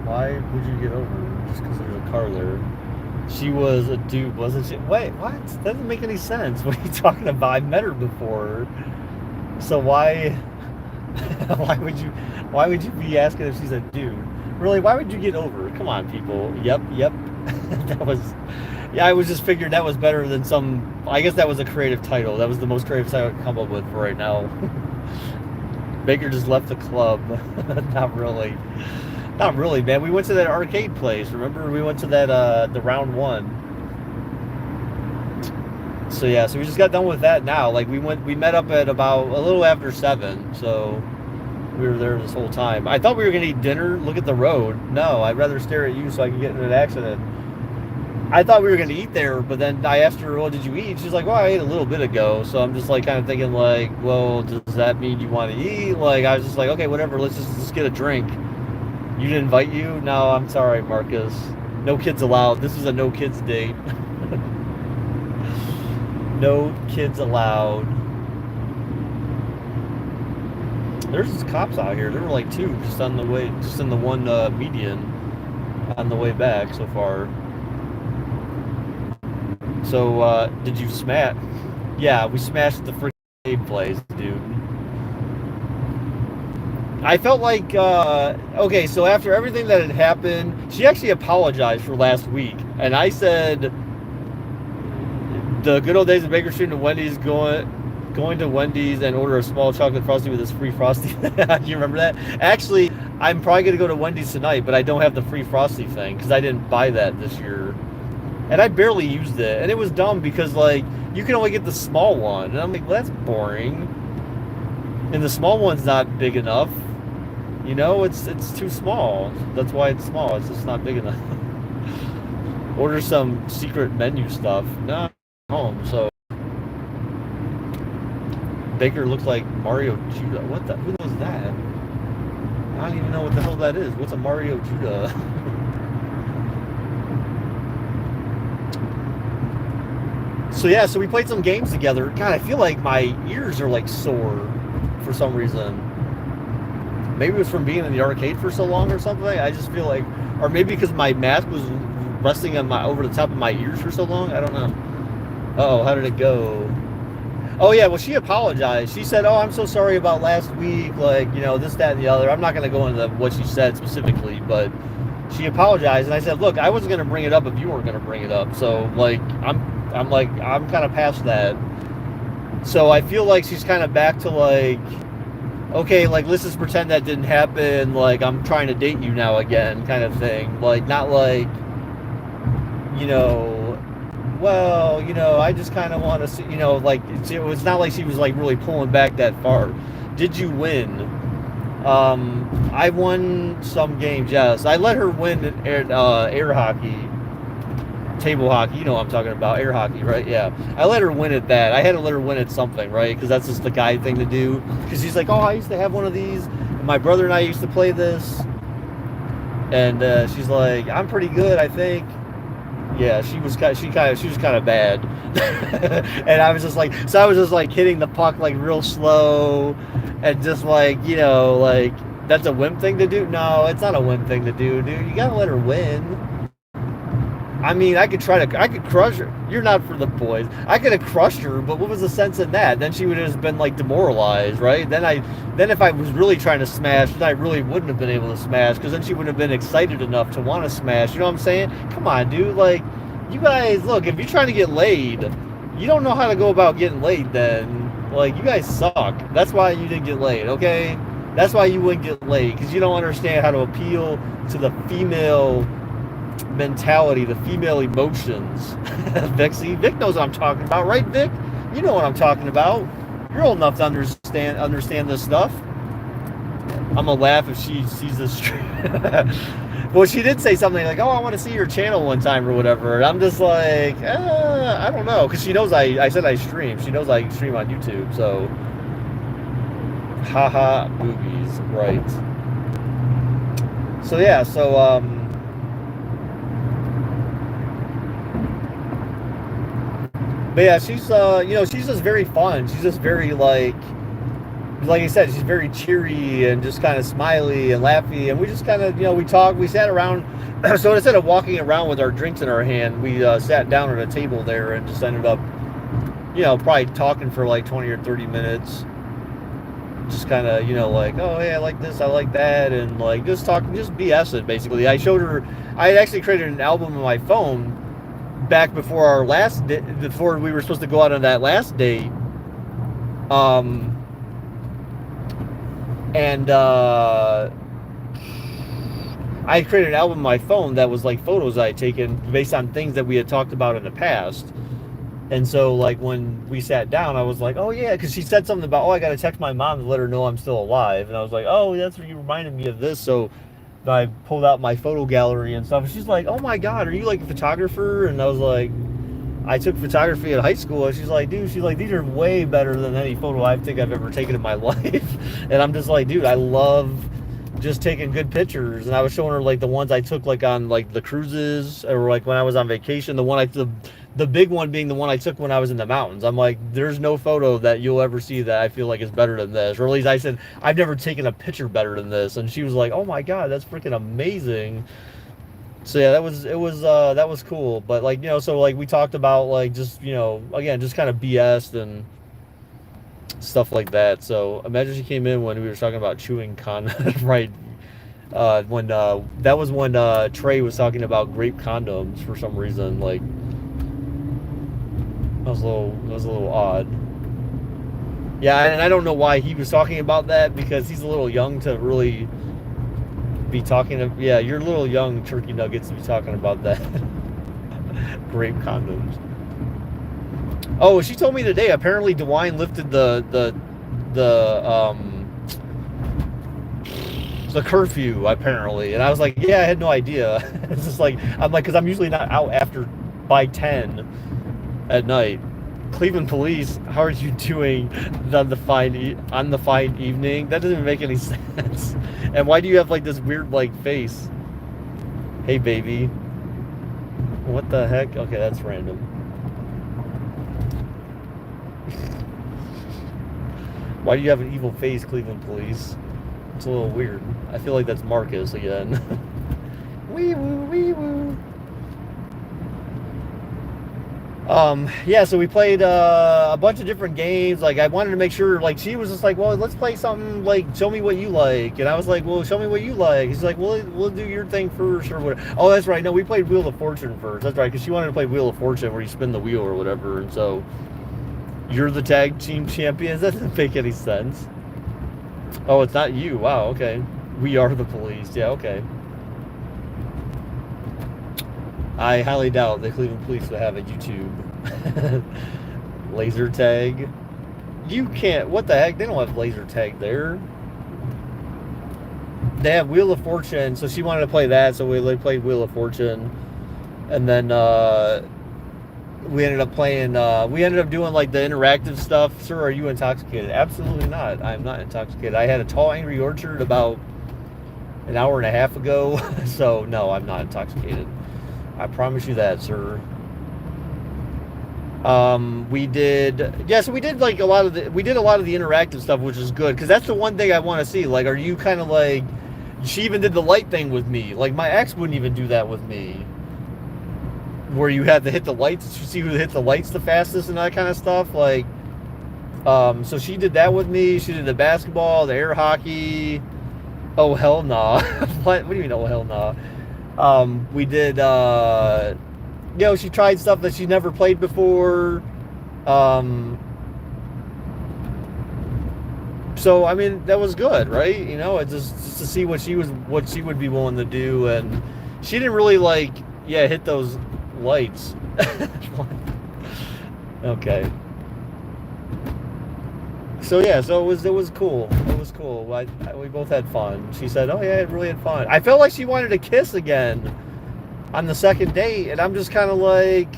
Why would you get over just because there's a car there? She was a dude, wasn't she? Wait, what? That doesn't make any sense. What are you talking about? I met her before. So why why would you be asking if she's a dude? Really, why would you get over? Come on, people. Yep. That was yeah, I was just figured that was better than some I guess that was a creative title. That was the most creative title I could come up with for right now. Baker just left the club. Not really. Not really, man. We went to that arcade place. Remember we went to that the round one. So yeah, so we just got done with that now. Like we met up at about a little after 7, so we were there this whole time. I thought we were gonna eat dinner, look at the road. No, I'd rather stare at you so I can get in an accident. I thought we were gonna eat there, but then I asked her, "What did you eat?" She's like, "Well, I ate a little bit ago." So I'm just like kind of thinking like, "Well, does that mean you want to eat?" Like I was just like, "Okay, whatever. Let's get a drink." You didn't invite you? No, I'm sorry, Marcus. No kids allowed. This is a no kids date. No kids allowed. There's cops out here. There were like two just on the way, just in the one median on the way back so far. So, did you smash? Yeah, we smashed the freaking place, dude. I felt like, okay, so after everything that had happened, she actually apologized for last week. And I said, the good old days of Baker Street and Wendy's going to Wendy's and order a small chocolate frosty with this free frosty. Do you remember that? Actually, I'm probably going to go to Wendy's tonight, but I don't have the free frosty thing because I didn't buy that this year. And I barely used it. And it was dumb because, like, you can only get the small one. And I'm like, well, that's boring. And the small one's not big enough. You know, it's too small. That's why it's small. It's just not big enough. Order some secret menu stuff. No, home. So Baker looks like Mario Judah. What the? Who knows that? I don't even know what the hell that is. What's a Mario Judah? So yeah, so we played some games together. God, I feel like my ears are like sore for some reason. Maybe it was from being in the arcade for so long or something. I just feel like, or maybe because my mask was resting on my over the top of my ears for so long. I don't know. Oh, how did it go? Oh yeah, well she apologized. She said, "Oh, I'm so sorry about last week. Like, you know, this, that, and the other." I'm not going to go into what she said specifically, but she apologized, and I said, "Look, I wasn't going to bring it up if you weren't going to bring it up." So like, I'm kind of past that. So I feel like she's kind of back to like, okay, like let's just pretend that didn't happen. Like I'm trying to date you now again, kind of thing. Like not like, you know, well, you know, I just kind of want to see, you know, like it was not like she was like really pulling back that far. Did you win? I won some games. Yes, I let her win air hockey, table hockey. You know what I'm talking about, air hockey, right? Yeah, I let her win at that. I had to let her win at something, right? Because that's just the guy thing to do. Because she's like, oh, I used to have one of these. And my brother and I used to play this. And she's like, I'm pretty good, I think. Yeah, she was kind of bad. And I was just like, so I was just like hitting the puck like real slow, and just like, you know, like that's a wimp thing to do. No, it's not a wimp thing to do, dude. You gotta let her win. I mean, I could crush her. You're not for the boys. I could have crushed her, but what was the sense in that? Then she would have just been like demoralized, right? Then if I was really trying to smash, then I really wouldn't have been able to smash because then she wouldn't have been excited enough to want to smash. You know what I'm saying? Come on, dude. Like, you guys, look, if you're trying to get laid, you don't know how to go about getting laid. Then, like, you guys suck. That's why you didn't get laid, okay? That's why you wouldn't get laid because you don't understand how to appeal to the female mentality, the female emotions. Vic, see, Vic knows what I'm talking about, right, Vic? You know what I'm talking about. You're old enough to understand this stuff. I'm gonna laugh if she sees this. Well, she did say something like, "Oh, I want to see your channel one time or whatever." And I'm just like, I don't know, because she knows I said I stream. She knows I stream on YouTube, so haha, boobies, right? So yeah, so but yeah, she's you know, she's just very fun. She's just very like, like I said, she's very cheery and just kind of smiley and laughy, and we just kind of, we talked, we sat around. So instead of walking around with our drinks in our hand, we sat down at a table there and just ended up, probably talking for like 20 or 30 minutes. Just kind of, like, oh, hey, I like this, I like that, and like just talking, just BSing basically. I showed her, I had actually created an album on my phone back before our last day, before we were supposed to go out on that last date. And I created an album on my phone that was like photos I had taken based on things that we had talked about in the past. And so, like, when we sat down, I was like, oh, yeah, because she said something about, oh, I got to text my mom to let her know I'm still alive. And I was like, oh, that's what you reminded me of this. So I pulled out my photo gallery and stuff. And she's like, oh, my God, are you, like, a photographer? And I was like, I took photography at high school. And she's like, dude, these are way better than any photo I think I've ever taken in my life. And I'm just like, dude, I love just taking good pictures. And I was showing her, like, the ones I took, like, on, like, the cruises, or, like, when I was on vacation. The big one being the one I took when I was in the mountains. I'm like, there's no photo that you'll ever see that I feel like is better than this. Or at least I said, I've never taken a picture better than this. And she was like, oh my God, that's freaking amazing. So yeah, that was cool. But like, so like we talked about like just, again, just kind of BS and stuff like that. So imagine she came in when we were talking about chewing right? When that was when Trey was talking about grape condoms for some reason. Like, that was a little odd. Yeah, and I don't know why he was talking about that, because he's a little young to really be talking. Yeah, you're a little young, turkey nuggets, to be talking about that. Grape condoms. Oh, she told me today. Apparently, DeWine lifted the curfew. Apparently, and I was like, yeah, I had no idea. It's just like because I'm usually not out after by 10 at night. Cleveland police, how are you doing on the fine evening? That doesn't make any sense. And why do you have like this weird like face? Hey baby. What the heck? Okay, that's random. Why do you have an evil face, Cleveland police? It's a little weird. I feel like that's Marcus again. Wee woo, wee woo. Yeah, so we played a bunch of different games. Like, I wanted to make sure, like, she was just like, well, let's play something, like, show me what you like. And I was like, well, show me what you like. She's like, well, we'll do your thing first or whatever. Oh, that's right. No, we played Wheel of Fortune first. That's right, because she wanted to play Wheel of Fortune where you spin the wheel or whatever. And so you're the tag team champions. That doesn't make any sense. Oh, it's not you. Wow, okay. We are the police. Yeah, okay. I highly doubt the Cleveland police would have a YouTube. Laser tag. You can't. What the heck? They don't have laser tag there. They have Wheel of Fortune, so she wanted to play that, so we played Wheel of Fortune. And then we ended up playing, we ended up doing like the interactive stuff. Sir, are you intoxicated? Absolutely not. I'm not intoxicated. I had a tall Angry Orchard about an hour and a half ago, so no, I'm not intoxicated. I promise you that, sir. We did like a lot of the interactive stuff, which is good, because that's the one thing I want to see. Like, are you kind of like, she even did the light thing with me. Like, my ex wouldn't even do that with me, where you had to hit the lights to see who hit the lights the fastest and that kind of stuff. Like, so she did that with me. She did the basketball, the air hockey. Oh hell nah. What do you mean, oh hell nah? We did, she tried stuff that she never played before. So, I mean, that was good, right? It's just to see what she would be willing to do. And she didn't really, like, hit those lights. Okay. So, yeah, so it was cool. It was cool. We both had fun. She said, oh, yeah, I really had fun. I felt like she wanted to kiss again on the second date, and I'm just kind of like,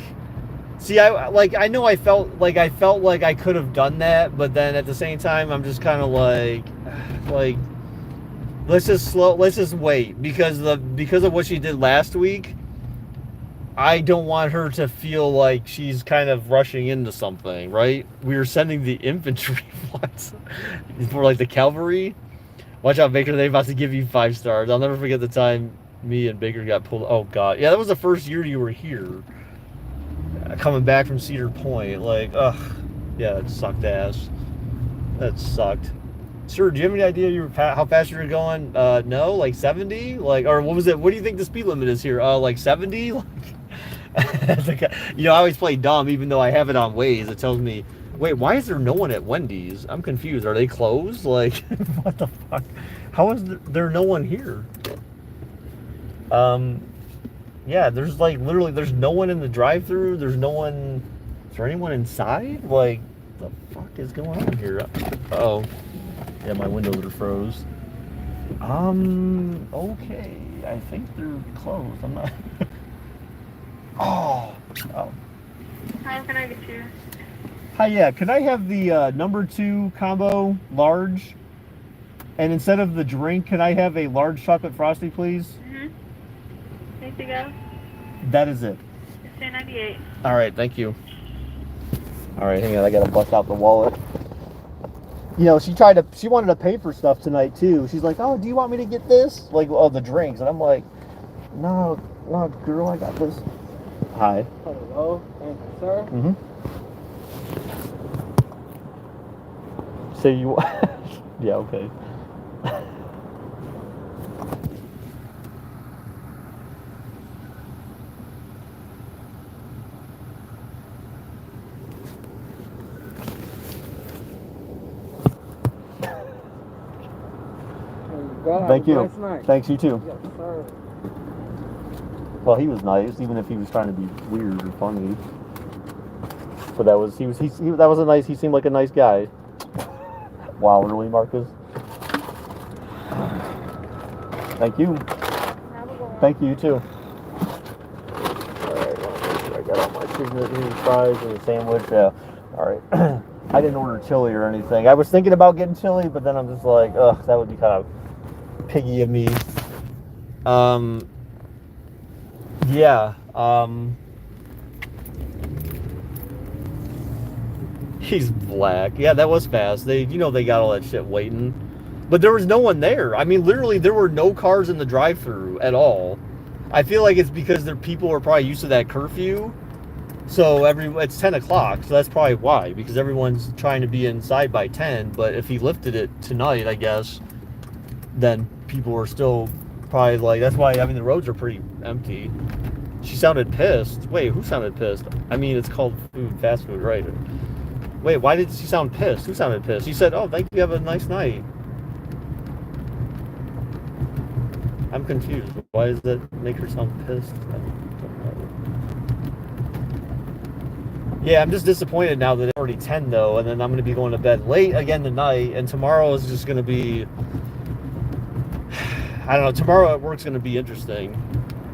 see, I know I felt like I could have done that, but then at the same time, I'm just kind of like, let's just wait, because of what she did last week. I don't want her to feel like she's kind of rushing into something, right? We were sending the infantry once for like the cavalry. Watch out, Baker. They're about to give you 5 stars. I'll never forget the time me and Baker got pulled. Oh, God. Yeah, that was the first year you were here. Coming back from Cedar Point. Like, ugh. Yeah, it sucked ass. That sucked. Sir, do you have any idea how fast you were going? No, like 70? Like, or what was it? What do you think the speed limit is here? Like 70? Like, I always play dumb, even though I have it on Waze. It tells me, wait, why is there no one at Wendy's? I'm confused. Are they closed? Like, what the fuck? How is there no one here? Yeah, there's like literally, there's no one in the drive-thru. There's no one. Is there anyone inside? Like, the fuck is going on here? Uh-oh. Yeah, my windows are froze. Okay. I think they're closed. I'm not. Oh. How can I get you? Hi, yeah. Could I have the number 2 combo large? And instead of the drink, can I have a large chocolate frosty, please? Anything else? That is it. It's $10.98. All right, thank you. All right, hang on. I gotta bust out the wallet. She wanted to pay for stuff tonight too. She's like, "Oh, do you want me to get this? Like, oh, the drinks?" And I'm like, "No, girl, I got this." Hi. Hello, thank you, sir. Mm-hmm. So you, yeah, okay. Thank you. Nice night. Thanks, you too. Yes, sir. Well, he was nice, even if he was trying to be weird or funny. But that was a nice. He seemed like a nice guy. Wow, really, Marcus? Thank you. Thank you, you too. Alright, I got all my chicken fries and a sandwich. Yeah. Alright. I didn't order chili or anything. I was thinking about getting chili, but then I'm just like, ugh, that would be kind of piggy of me. Yeah. He's black. Yeah, that was fast. They got all that shit waiting. But there was no one there. I mean, literally, there were no cars in the drive-thru at all. I feel like it's because people are probably used to that curfew. So it's 10 o'clock, so that's probably why. Because everyone's trying to be inside by 10. But if he lifted it tonight, I guess, then people were still probably like, that's why, I mean, the roads are pretty empty. She sounded pissed. Wait, who sounded pissed? I mean, it's called fast food, right? Wait, why did she sound pissed? Who sounded pissed? She said, "Oh, thank you, have a nice night." I'm confused. Why does that make her sound pissed? I don't know. Yeah, I'm just disappointed now that it's already 10 though, and then I'm going to be going to bed late again tonight, and tomorrow is just going to be, I don't know, tomorrow at work's going to be interesting.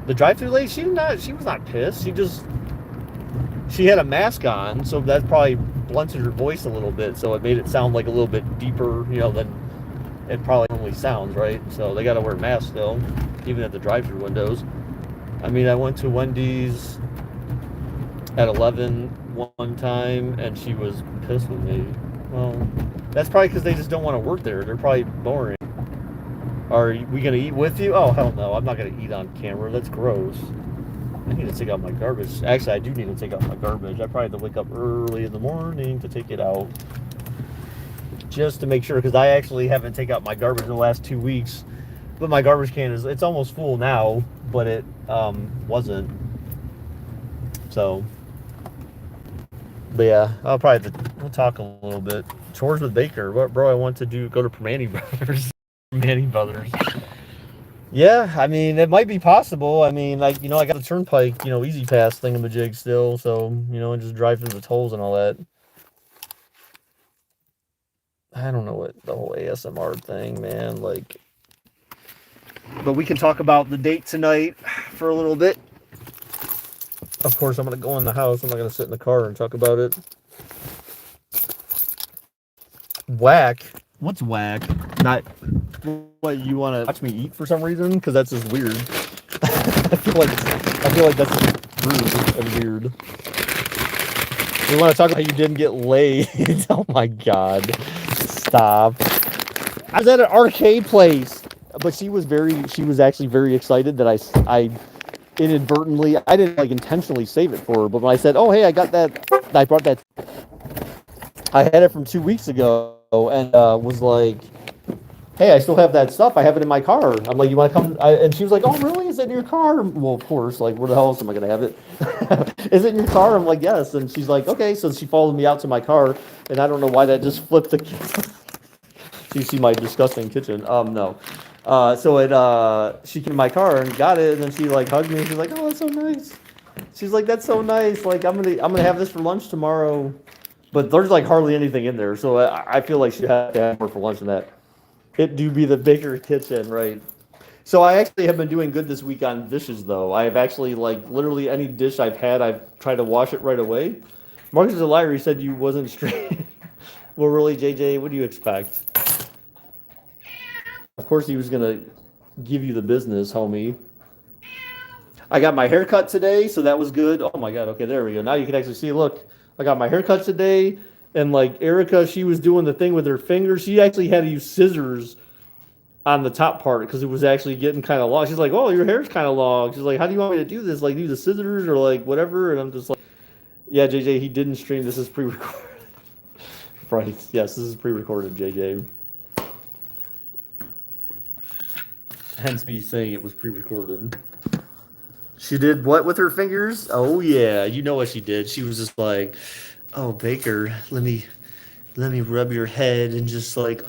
The drive-thru lady, she was not pissed. She had a mask on, so that probably blunted her voice a little bit, so it made it sound like a little bit deeper, than it probably normally sounds, right? So they got to wear masks still, even at the drive-thru windows. I mean, I went to Wendy's at 11 one time, and she was pissed with me. Well, that's probably because they just don't want to work there. They're probably boring. Are we going to eat with you? Oh, hell no. I'm not going to eat on camera. That's gross. I need to take out my garbage. Actually, I do need to take out my garbage. I probably have to wake up early in the morning to take it out. Just to make sure, because I actually haven't taken out my garbage in the last 2 weeks. But my garbage can it's almost full now, but it wasn't. So, but yeah, we'll talk a little bit. Chores with Baker. What, bro? I want to go to Manny Brothers. Manny Brothers. Yeah, I mean, it might be possible. I mean, like, I got the Turnpike, Easy Pass thingamajig still, so, and just drive through the tolls and all that. I don't know what the whole ASMR thing, man, like. But we can talk about the date tonight for a little bit. Of course, I'm going to go in the house. I'm not going to sit in the car and talk about it. Whack? What's whack? Not what you want to watch me eat for some reason? Because that's just weird. I feel like that's rude and weird. We want to talk about how you didn't get laid. Oh my god. Stop. I was at an arcade place, but she was actually very excited that I inadvertently, I didn't like intentionally save it for her, but when I said, oh hey, I got that, I brought that, I had it from 2 weeks ago, and was like, hey, I still have that stuff. I have it in my car. I'm like, you want to come? And she was like, oh, really? Is it in your car? Well, of course. Like, where the hell else am I going to have it? Is it in your car? I'm like, yes. And she's like, okay. So she followed me out to my car. And I don't know why that just flipped the... You see my disgusting kitchen. No. She came in my car and got it. And then she, like, hugged me. And she's like, oh, that's so nice. She's like, that's so nice. Like, I'm gonna have this for lunch tomorrow. But there's, like, hardly anything in there. So I feel like she had to have more for lunch than that. It do be the bigger kitchen, right? So I actually have been doing good this week on dishes, though. I've actually, like, literally any dish I've had, I've tried to wash it right away. Marcus is a liar. He said you wasn't straight. Well, really, JJ, what do you expect? Of course he was going to give you the business, homie. I got my hair cut today, so that was good. Oh, my God. Okay, there we go. Now you can actually see, look, I got my hair cut today. And like Erica, she was doing the thing with her fingers. She actually had to use scissors on the top part because it was actually getting kind of long. She's like, "Oh, your hair's kind of long." She's like, "How do you want me to do this? Like, do the scissors or like whatever?" And I'm just like, "Yeah, JJ, he didn't stream. This is pre-recorded." Right? Yes, this is pre-recorded, JJ. Hence me saying it was pre-recorded. She did what with her fingers? Oh yeah, you know what she did. She was just like, oh, Baker, let me rub your head and just like,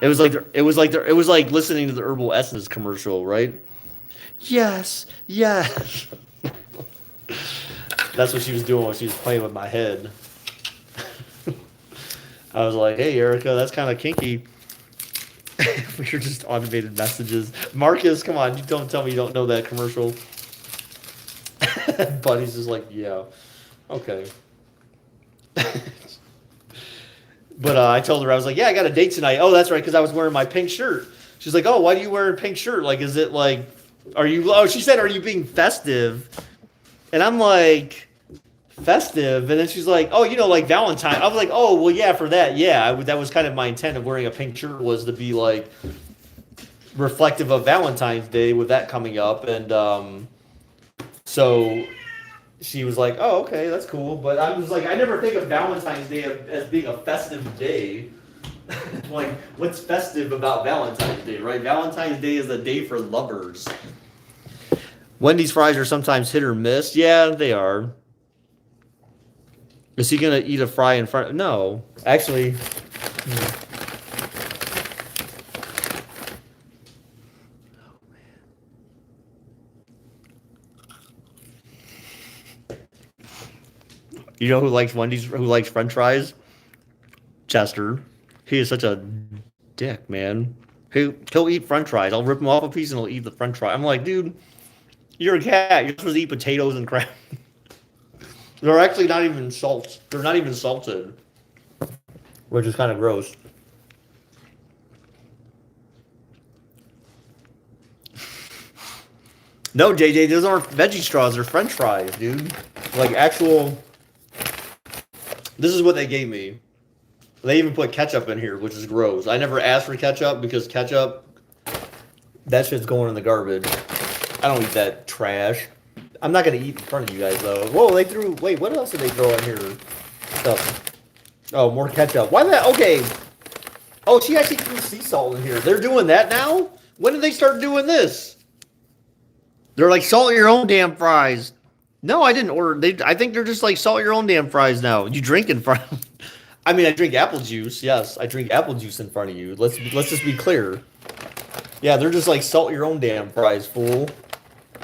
it was like listening to the Herbal Essence commercial, right? Yes. That's what she was doing when she was playing with my head. I was like, hey, Erica, that's kind of kinky. We were just automated messages. Marcus, come on, you don't tell me you don't know that commercial. Buddy's just like, yeah, okay. But I told her, I was like, yeah, I got a date tonight. Oh, that's right, because I was wearing my pink shirt. She's like, oh, why do you wear a pink shirt? Like, is it like, she said, are you being festive? And I'm like, festive? And then she's like, oh, like Valentine. I was like, oh, well, yeah, for that, yeah. That was kind of my intent of wearing a pink shirt, was to be like reflective of Valentine's Day with that coming up. And so she was like, oh, okay, that's cool. But I was like, I never think of Valentine's Day as being a festive day. Like, what's festive about Valentine's Day, right? Valentine's Day is a day for lovers. Wendy's fries are sometimes hit or miss. Yeah, they are. Is he going to eat a fry in front? No. Actually... You know who likes Wendy's, who likes French fries? Chester. He is such a dick, man. He'll eat French fries. I'll rip him off a piece and he'll eat the French fry. I'm like, dude, you're a cat. You're supposed to eat potatoes and crap. They're actually not even salt. They're not even salted, which is kind of gross. No, JJ, those aren't veggie straws. They're French fries, dude. Like actual... This is what they gave me. They even put ketchup in here, which is gross. I never asked for ketchup because ketchup, that shit's going in the garbage. I don't eat that trash. I'm not going to eat in front of you guys, though. Whoa, wait, what else did they throw in here? Stuff. Oh, more ketchup. Why that? Okay. Oh, she actually threw sea salt in here. They're doing that now? When did they start doing this? They're like, salt your own damn fries. No, I didn't order. I think they're just like, salt your own damn fries now. You drink in front of... I mean, I drink apple juice. Yes, I drink apple juice in front of you. Let's just be clear. Yeah, they're just like, salt your own damn fries, fool.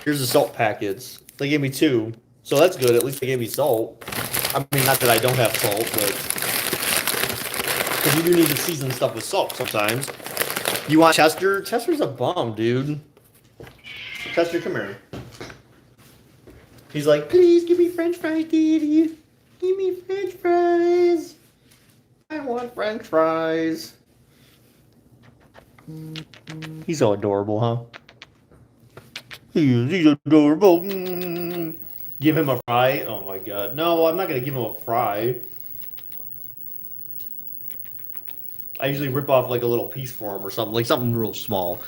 Here's the salt packets. They gave me 2. So that's good. At least they gave me salt. I mean, not that I don't have salt, but... Because you do need to season stuff with salt sometimes. You want Chester? Chester's a bum, dude. Chester, come here. He's like, please give me French fries, Daddy. Give me French fries. I want French fries. He's so adorable, huh? He's adorable. Give him a fry. Oh my god. No, I'm not gonna give him a fry. I usually rip off like a little piece for him or something, like something real small.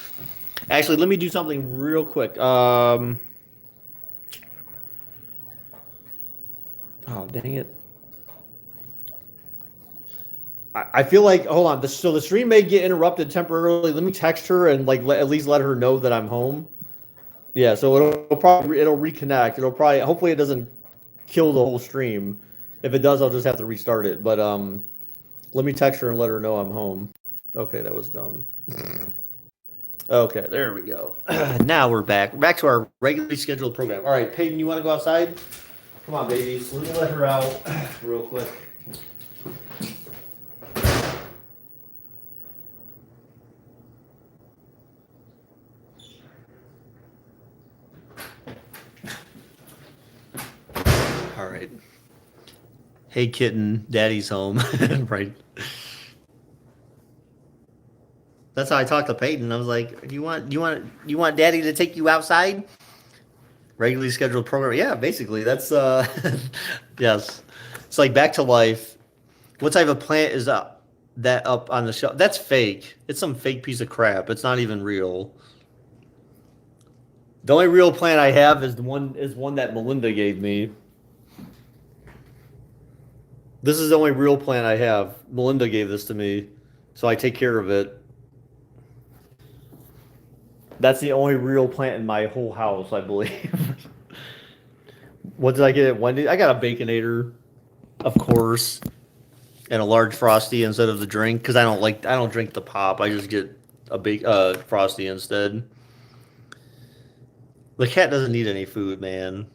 Actually, let me do something real quick. Oh, dang it. I feel like, hold on. So the stream may get interrupted temporarily. Let me text her and like at least let her know that I'm home. Yeah, so it'll reconnect. It'll probably, hopefully it doesn't kill the whole stream. If it does, I'll just have to restart it. But let me text her and let her know I'm home. Okay, that was dumb. Okay, there we go. Now we're back. We're back to our regularly scheduled program. All right, Peyton, you want to go outside? Come on, babies. Let me let her out real quick. All right. Hey, kitten, daddy's home. Right. That's how I talked to Peyton. I was like, "Do you want daddy to take you outside?" Regularly scheduled program. Yeah, basically. That's yes. It's like Back to Life. What type of plant is up on the shelf? That's fake. It's some fake piece of crap. It's not even real. The only real plant I have is one that Melinda gave me. This is the only real plant I have. Melinda gave this to me, so I take care of it. That's the only real plant in my whole house, I believe. What did I get at Wendy's? I got a Baconator, of course, and a large Frosty instead of the drink because I don't drink the pop. I just get a Frosty instead. The cat doesn't need any food, man.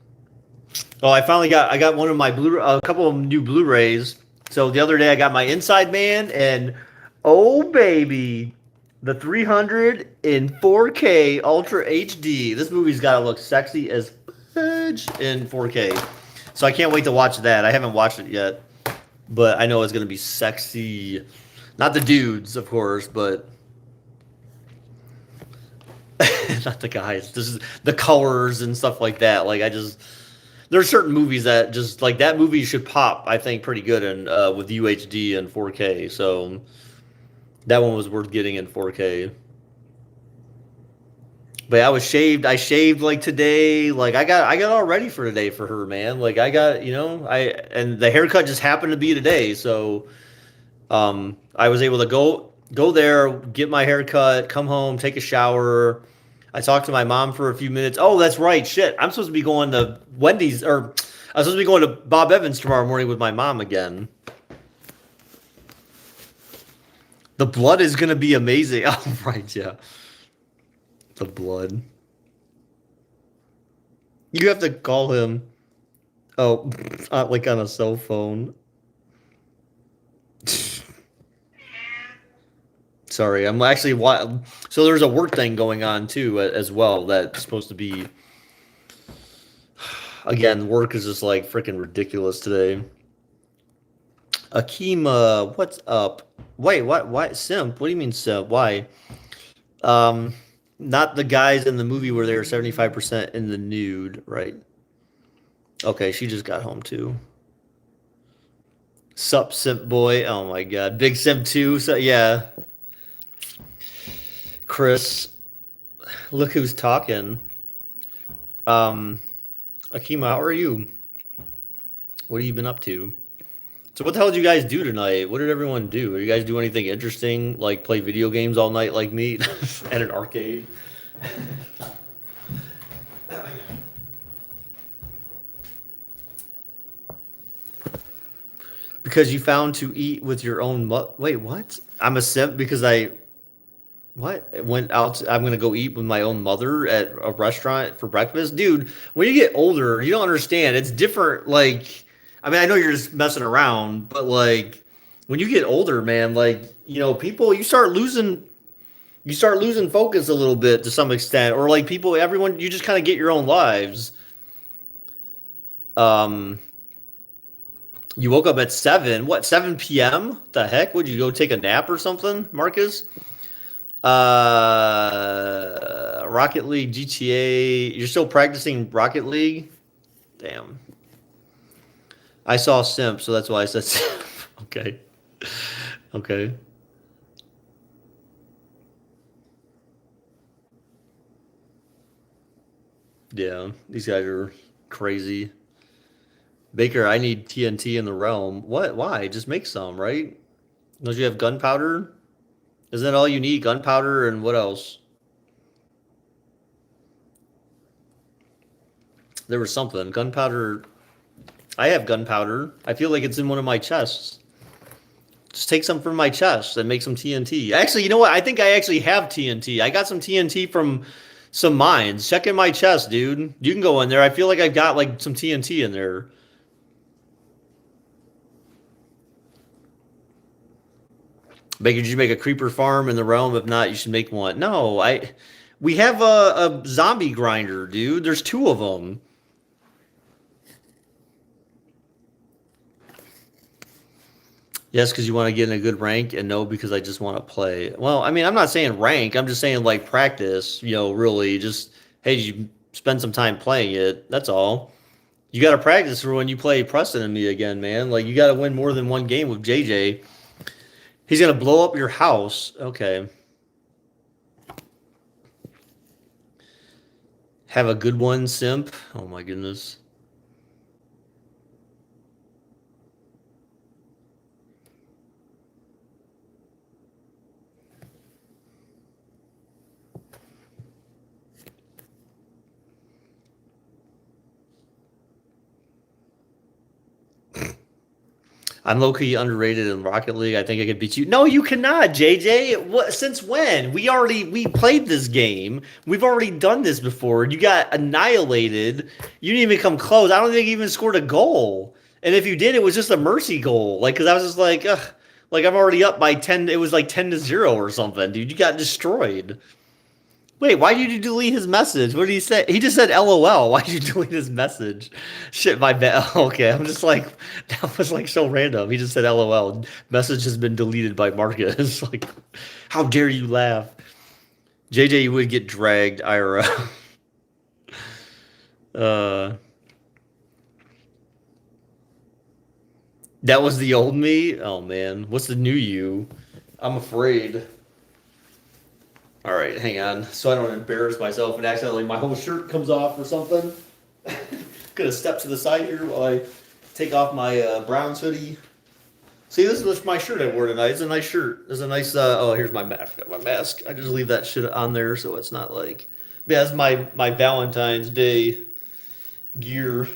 Oh, I got one of my a couple of new Blu-rays. So the other day I got my Inside Man and oh baby, the 300 in 4K Ultra HD. This movie's got to look sexy as fudge in 4K. So I can't wait to watch that. I haven't watched it yet, but I know it's going to be sexy. Not the dudes, of course, but not the guys. This is the colors and stuff like that. Like there's certain movies that just like that movie should pop, I think, pretty good in with UHD and 4K. So that one was worth getting in 4K. But I shaved like today. Like I got all ready for today for her, man. Like I got, and the haircut just happened to be today. So I was able to go there, get my haircut, come home, take a shower. I talked to my mom for a few minutes. Oh, that's right. Shit. I'm supposed to be going to Wendy's, or I was supposed to be going to Bob Evans tomorrow morning with my mom again. The blood is going to be amazing. Oh, right. Yeah. The blood. You have to call him. Oh, like on a cell phone. Sorry, I'm actually so there's a work thing going on too as well that's supposed to be. Again, work is just like freaking ridiculous today. Akima, what's up? Wait, what? Why simp? What do you mean simp? Why? Not the guys in the movie where they were 75% in the nude, right? Okay, she just got home too. Sup, simp boy? Oh my god, big simp too. So yeah. Chris, look who's talking. Akima, how are you? What have you been up to? So what the hell did you guys do tonight? What did everyone do? Did you guys do anything interesting? Like play video games all night like me at an arcade? Because you found to eat with your own wait, what? I'm a simp because went out. I'm gonna go eat with my own mother at a restaurant for breakfast, dude. When you get older, you don't understand. It's different. Like, I mean, I know you're just messing around, but like, when you get older, man, like people, you start losing focus a little bit to some extent, or like everyone, you just kind of get your own lives. You woke up at 7 p.m. What the heck? Would you go take a nap or something, Marcus? Rocket League, GTA. You're still practicing Rocket League? Damn. I saw Simp, so that's why I said Simp. Okay. Okay. Yeah, these guys are crazy. Baker, I need TNT in the realm. What? Why? Just make some, right? Don't you have gunpowder? Isn't that all you need? Gunpowder and what else? There was something. Gunpowder. I have gunpowder. I feel like it's in one of my chests. Just take some from my chest and make some TNT. Actually, you know what? I think I actually have TNT. I got some TNT from some mines. Check in my chest, dude. You can go in there. I feel like I've got like some TNT in there. Baker, did you make a creeper farm in the realm? If not, you should make one. No, we have a zombie grinder, dude. There's two of them. Yes, because you want to get in a good rank, and no, because I just want to play. Well, I mean, I'm not saying rank. I'm just saying like practice. Really, just hey, you spend some time playing it. That's all. You got to practice for when you play Preston and me again, man. Like you got to win more than one game with JJ. He's gonna blow up your house. Okay. Have a good one, simp. Oh my goodness. I'm low-key underrated in Rocket League. I think I could beat you. No, you cannot, JJ. What? Since when? We played this game. We've already done this before. You got annihilated. You didn't even come close. I don't think you even scored a goal. And if you did, it was just a mercy goal. Like, because I was just like, ugh, like I'm already up by 10. It was like 10-0 or something, dude. You got destroyed. Wait, why did you delete his message? What did he say? He just said LOL. Why did you delete his message? Shit, my bad. Okay, I'm just like, that was like so random. He just said LOL. Message has been deleted by Marcus. Like, how dare you laugh? JJ, you would get dragged, Ira. uh, that was the old me? Oh man, what's the new you? I'm afraid. All right, hang on, so I don't embarrass myself and accidentally my whole shirt comes off or something. Gonna step to the side here while I take off my Browns hoodie. See, this is my shirt I wore tonight. It's a nice shirt. It's a nice. Oh, here's my mask. I forgot my mask. I just leave that shit on there so it's not like. Yeah, it's my Valentine's Day gear,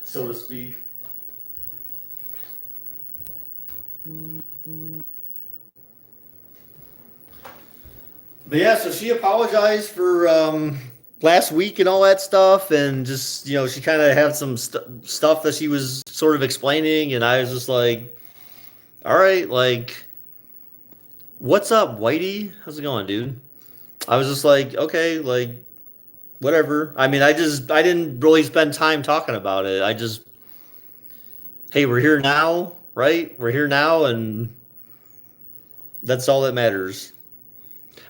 so to speak. But yeah, so she apologized for last week and all that stuff, and just she kind of had some stuff that she was sort of explaining, and I was just like, "All right, like, what's up, Whitey? How's it going, dude?" I was just like, "Okay, like, whatever." I mean, I didn't really spend time talking about it. I just, hey, we're here now, right? We're here now, and that's all that matters.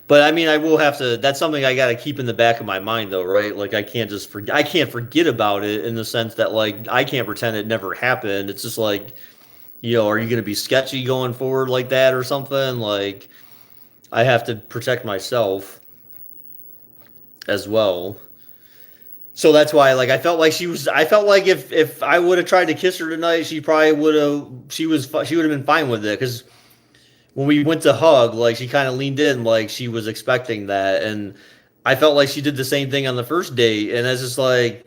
But I mean, I will have to. That's something I got to keep in the back of my mind, though, right? Like, I can't just forget. I can't forget about it in the sense that, like, I can't pretend it never happened. It's just like, are you going to be sketchy going forward like that or something? Like, I have to protect myself as well. So that's why, like, I felt like she was. I felt like if I would have tried to kiss her tonight, she probably would have. She would have been fine with it because when we went to hug, like she kind of leaned in, like she was expecting that, and I felt like she did the same thing on the first date, and it's just like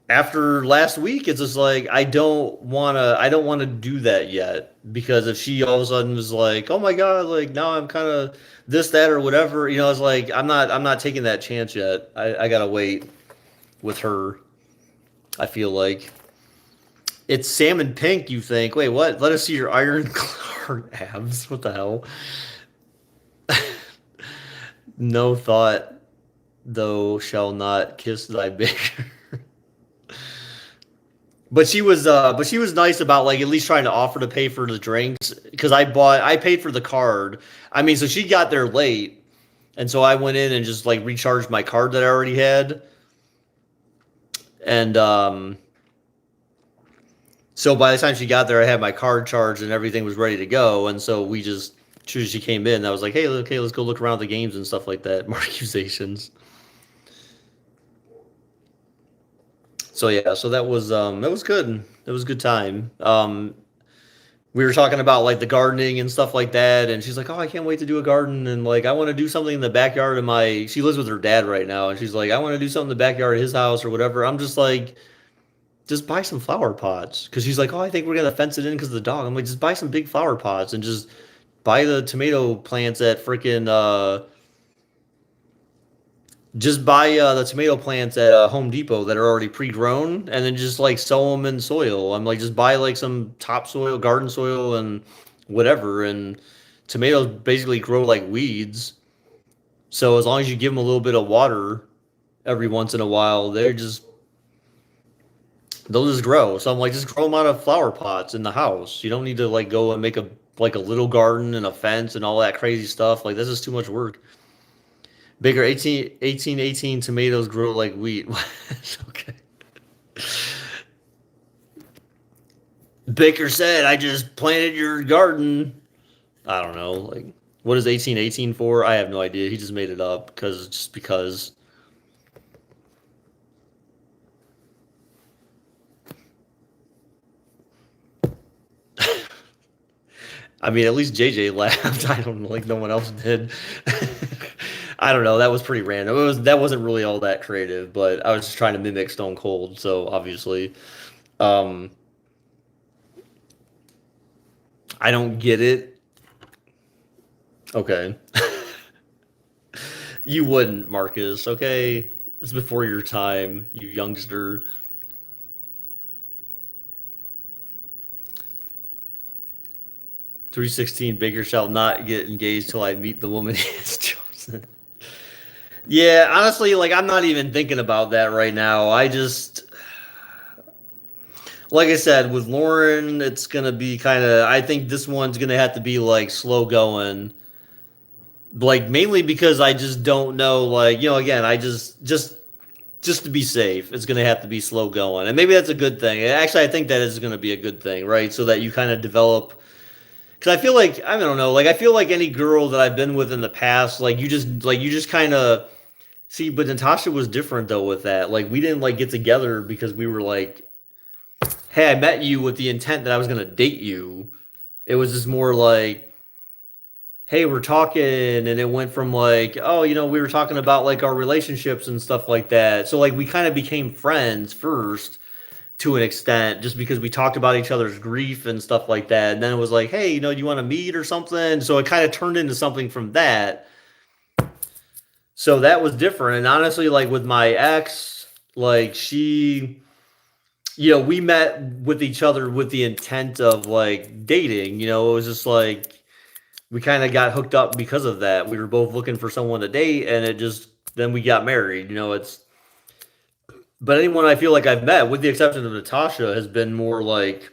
after last week, it's just like I don't wanna do that yet because if she all of a sudden was like, oh my god, like now I'm kind of this that or whatever, it's like I'm not taking that chance yet. I gotta wait with her. I feel like. It's salmon pink, you think. Wait, what? Let us see your iron abs. What the hell? No thought, though, shall not kiss thy bigger. but she was nice about like at least trying to offer to pay for the drinks because I paid for the card. I mean, so she got there late, and so I went in and just like recharged my card that I already had, and so by the time she got there, I had my card charged and everything was ready to go, and so we just. As soon as she came in, I was like, "Hey, okay, let's go look around the games and stuff like that." More accusations. So yeah, so that was good. It was a good time. We were talking about like the gardening and stuff like that, and she's like, "Oh, I can't wait to do a garden and like I want to do something in the backyard of my." She lives with her dad right now, and she's like, "I want to do something in the backyard of his house or whatever." I'm just like, just buy some flower pots because she's like, "Oh, I think we're gonna fence it in because of the dog." I'm like, just buy some big flower pots and just buy the tomato plants at freaking just buy the tomato plants at Home Depot that are already pre-grown, and then just like sow them in soil. I'm like, just buy like some topsoil, garden soil, and whatever. And tomatoes basically grow like weeds. So as long as you give them a little bit of water every once in a while, they'll just grow. So I'm like, just grow them out of flower pots in the house. You don't need to like go and make a little garden and a fence and all that crazy stuff. Like that's just too much work. Bigger 18 tomatoes grow like wheat. Okay. Baker said, I just planted your garden. I don't know. Like, what is 1818 for? I have no idea. He just made it up because. I mean, at least JJ laughed. I don't know, like no one else did. I don't know. That was pretty random. That wasn't really all that creative, but I was just trying to mimic Stone Cold. So obviously, um, I don't get it. Okay, you wouldn't, Marcus. Okay, it's before your time, you youngster. 316 Baker shall not get engaged till I meet the woman he has chosen. Yeah, honestly, like I'm not even thinking about that right now. I just like I said, with Lauren, it's gonna be kind of. I think this one's gonna have to be like slow going, like mainly because I just don't know. Like again, I just to be safe, it's gonna have to be slow going, and maybe that's a good thing. Actually, I think that is gonna be a good thing, right? So that you kind of develop. Because I feel like I don't know, like I feel like any girl that I've been with in the past, like you just kind of see. But Natasha was different though with that. Like we didn't like get together because we were like hey, I met you with the intent that I was gonna date you. It was just more like, hey, we're talking, and it went from like, oh, we were talking about like our relationships and stuff like that. So like we kind of became friends first to an extent, just because we talked about each other's grief and stuff like that. And then it was like, hey, do you want to meet or something? So it kind of turned into something from that. So that was different. And honestly, like with my ex, like we met with each other with the intent of like dating. It was just like we kind of got hooked up because of that. We were both looking for someone to date, and it just then we got married. But anyone I feel like I've met, with the exception of Natasha, has been more like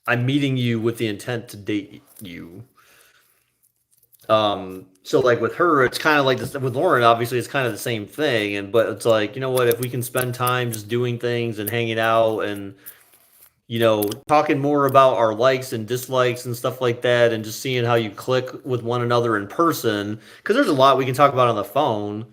I'm meeting you with the intent to date you. So like with her, it's kind of like this. With Lauren, obviously, it's kind of the same thing. But it's like, you know what? If we can spend time just doing things and hanging out and talking more about our likes and dislikes and stuff like that, and just seeing how you click with one another in person, because there's a lot we can talk about on the phone.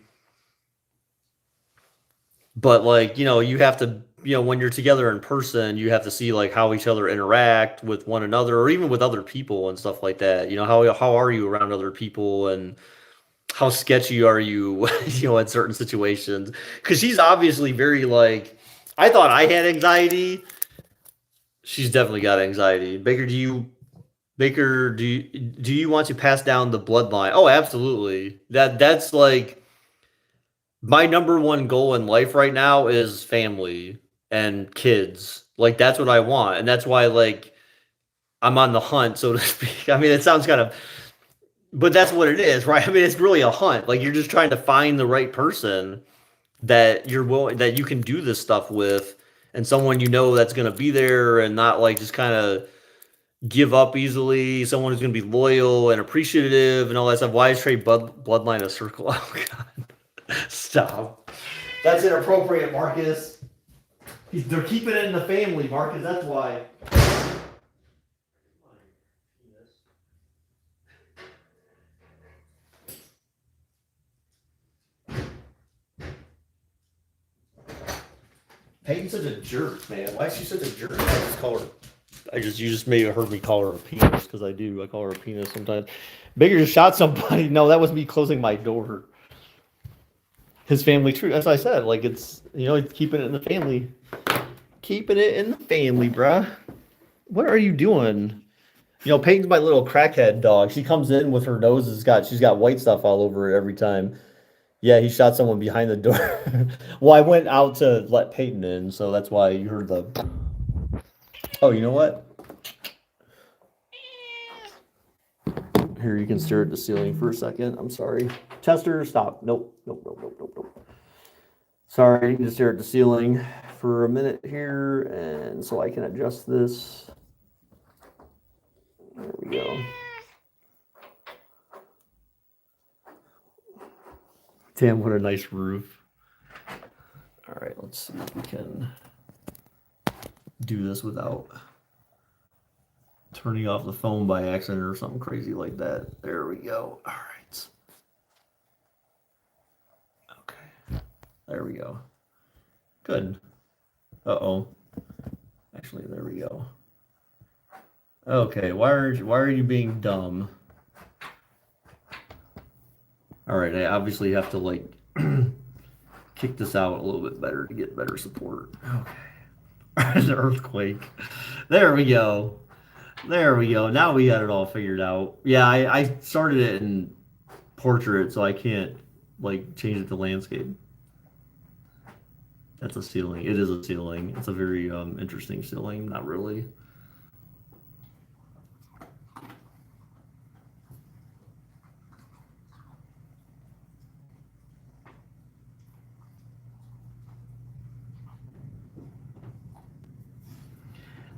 But like, you have to, when you're together in person, you have to see like how each other interact with one another, or even with other people and stuff like that. How are you around other people, and how sketchy are you, in certain situations? Because she's obviously very like, I thought I had anxiety. She's definitely got anxiety. Baker, do you want to pass down the bloodline? Oh, absolutely. That's like my number one goal in life right now is family and kids. Like that's what I want. And that's why like I'm on the hunt, so to speak. I mean, it sounds kind of but that's what it is, right? I mean, it's really a hunt. Like you're just trying to find the right person that you're willing, that you can do this stuff with, and someone you know that's going to be there and not like just kind of give up easily, someone who's going to be loyal and appreciative and all that stuff. Why is trade bloodline a circle? Oh God, stop. That's inappropriate, Marcus. They're keeping it in the family, Marcus. That's why. Peyton's such a jerk, man. Why is she such a jerk? You just maybe heard me call her a penis because I do. I call her a penis sometimes. Baker just shot somebody. No, that was me closing my door. His family tree. As I said, like it's keeping it in the family. Keeping it in the family, bruh. What are you doing? Peyton's my little crackhead dog. She comes in with her nose she's got white stuff all over it every time. Yeah, he shot someone behind the door. Well, I went out to let Peyton in, so that's why you heard the. Oh, you know what? Here, you can stare at the ceiling for a second. I'm sorry. Chester, stop. Nope. Sorry, you can just stare at the ceiling for a minute here, and so I can adjust this. There we go. Damn, what a nice roof. All right, let's see if we can do this without turning off the phone by accident or something crazy like that. There we go. All right. Okay. There we go. Good. Uh-oh. Actually, there we go. Okay, why are you being dumb? All right, I obviously have to like kick this out a little bit better to get better support. Okay. The earthquake. There we go. Now we got it all figured out. Yeah, I started it in portrait, so I can't like change it to landscape. That's a ceiling. It is a ceiling. It's a very interesting ceiling. Not really.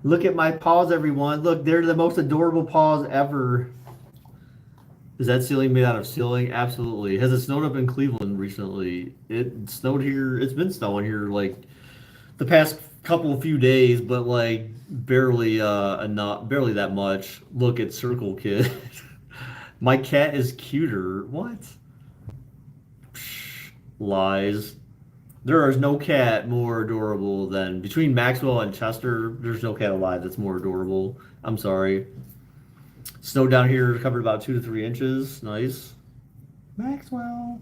Look at my paws, everyone. Look, they're the most adorable paws ever. Is that ceiling made out of ceiling? Absolutely. Has it snowed up in Cleveland recently? It snowed here. It's been snowing here like the past few days, but like barely barely that much. Look at Circle Kid. My cat is cuter. What? Psh, lies. There is no cat more adorable than between Maxwell and Chester. There's no cat alive that's more adorable. I'm sorry. Snow down here covered about 2 to 3 inches. Nice. Maxwell.